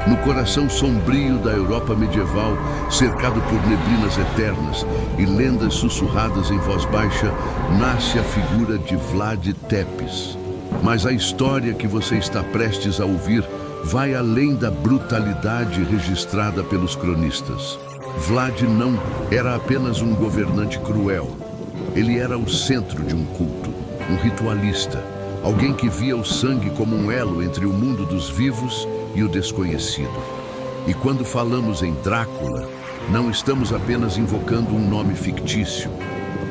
No coração sombrio da Europa medieval, cercado por neblinas eternas e lendas sussurradas em voz baixa, nasce a figura de Vlad Tepes. Mas a história que você está prestes a ouvir vai além da brutalidade registrada pelos cronistas. Vlad não era apenas um governante cruel. Ele era o centro de um culto, um ritualista, alguém que via o sangue como um elo entre o mundo dos vivos e o desconhecido. E quando falamos em Drácula, não estamos apenas invocando um nome fictício.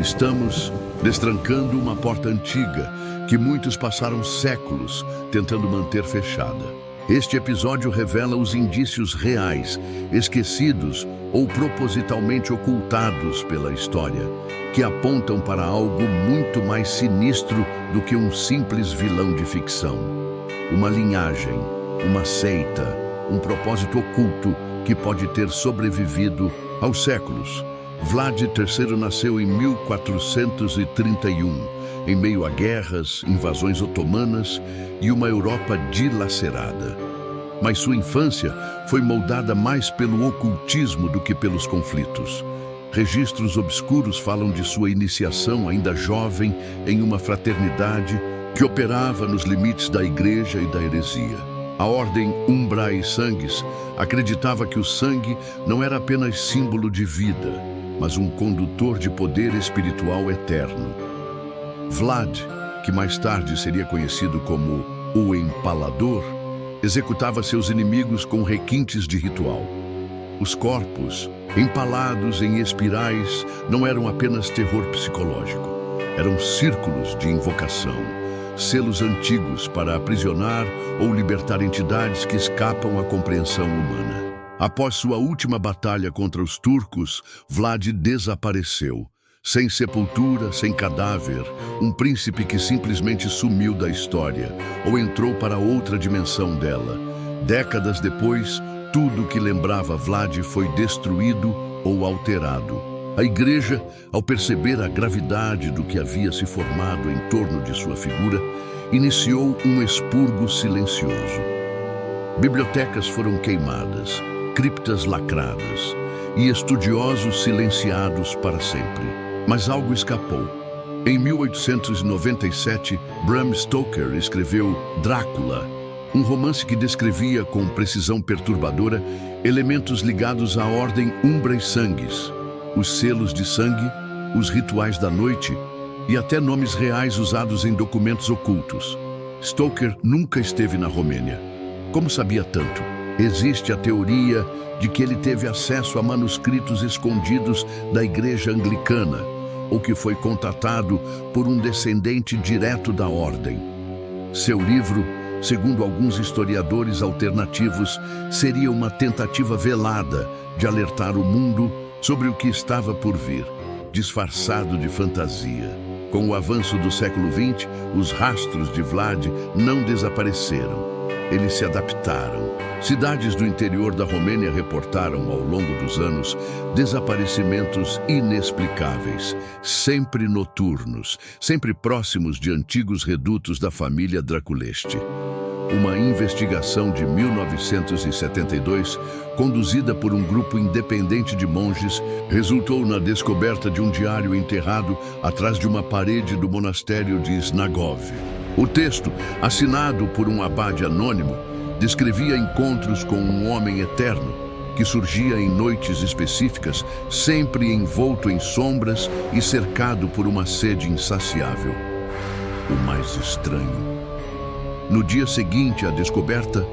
Estamos destrancando uma porta antiga que muitos passaram séculos tentando manter fechada. Este episódio revela os indícios reais, esquecidos ou propositalmente ocultados pela história, que apontam para algo muito mais sinistro do que um simples vilão de ficção. Uma linhagem, uma seita, um propósito oculto que pode ter sobrevivido aos séculos. Vlad III nasceu em 1431, em meio a guerras, invasões otomanas e uma Europa dilacerada. Mas sua infância foi moldada mais pelo ocultismo do que pelos conflitos. Registros obscuros falam de sua iniciação ainda jovem em uma fraternidade que operava nos limites da igreja e da heresia. A ordem Umbrae Sanguis acreditava que o sangue não era apenas símbolo de vida, mas um condutor de poder espiritual eterno. Vlad, que mais tarde seria conhecido como o Empalador, executava seus inimigos com requintes de ritual. Os corpos, empalados em espirais, não eram apenas terror psicológico. Eram círculos de invocação, selos antigos para aprisionar ou libertar entidades que escapam à compreensão humana. Após sua última batalha contra os turcos, Vlad desapareceu. Sem sepultura, sem cadáver, um príncipe que simplesmente sumiu da história ou entrou para outra dimensão dela. Décadas depois, tudo que lembrava Vlad foi destruído ou alterado. A igreja, ao perceber a gravidade do que havia se formado em torno de sua figura, iniciou um expurgo silencioso. Bibliotecas foram queimadas, criptas lacradas e estudiosos silenciados para sempre. Mas algo escapou. Em 1897, Bram Stoker escreveu Drácula, um romance que descrevia com precisão perturbadora elementos ligados à ordem Umbrae Sanguis, os selos de sangue, os rituais da noite e até nomes reais usados em documentos ocultos. Stoker nunca esteve na Romênia. Como sabia tanto? Existe a teoria de que ele teve acesso a manuscritos escondidos da Igreja Anglicana, ou que foi contatado por um descendente direto da ordem. Seu livro, segundo alguns historiadores alternativos, seria uma tentativa velada de alertar o mundo sobre o que estava por vir, disfarçado de fantasia. Com o avanço do século XX, os rastros de Vlad não desapareceram. Eles se adaptaram. Cidades do interior da Romênia reportaram, ao longo dos anos, desaparecimentos inexplicáveis, sempre noturnos, sempre próximos de antigos redutos da família Draculeste. Uma investigação de 1972, conduzida por um grupo independente de monges, resultou na descoberta de um diário enterrado atrás de uma parede do monastério de Snagov. O texto, assinado por um abade anônimo, descrevia encontros com um homem eterno que surgia em noites específicas, sempre envolto em sombras e cercado por uma sede insaciável. O mais estranho. No dia seguinte à descoberta,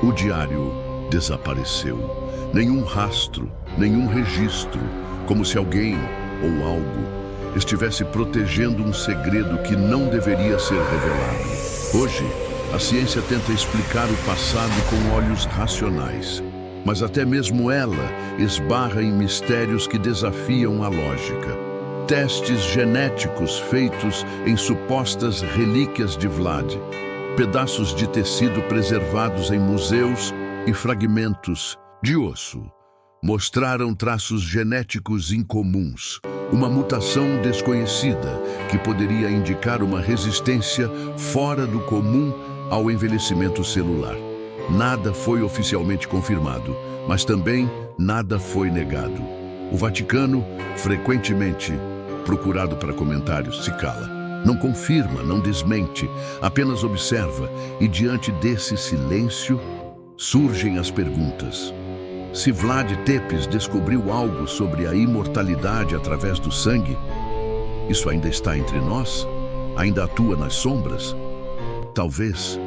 o diário desapareceu. Nenhum rastro, nenhum registro, como se alguém ou algo estivesse protegendo um segredo que não deveria ser revelado. Hoje, a ciência tenta explicar o passado com olhos racionais, mas até mesmo ela esbarra em mistérios que desafiam a lógica. Testes genéticos feitos em supostas relíquias de Vlad, pedaços de tecido preservados em museus e fragmentos de osso, mostraram traços genéticos incomuns, uma mutação desconhecida que poderia indicar uma resistência fora do comum ao envelhecimento celular. Nada foi oficialmente confirmado, mas também nada foi negado. O Vaticano, frequentemente procurado para comentários, se cala. Não confirma, não desmente, apenas observa, e diante desse silêncio surgem as perguntas. Se Vlad Tepes descobriu algo sobre a imortalidade através do sangue, isso ainda está entre nós? Ainda atua nas sombras? Talvez,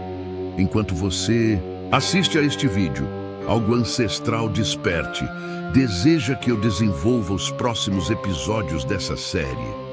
enquanto você assiste a este vídeo, algo ancestral desperte. Deseja que eu desenvolva os próximos episódios dessa série.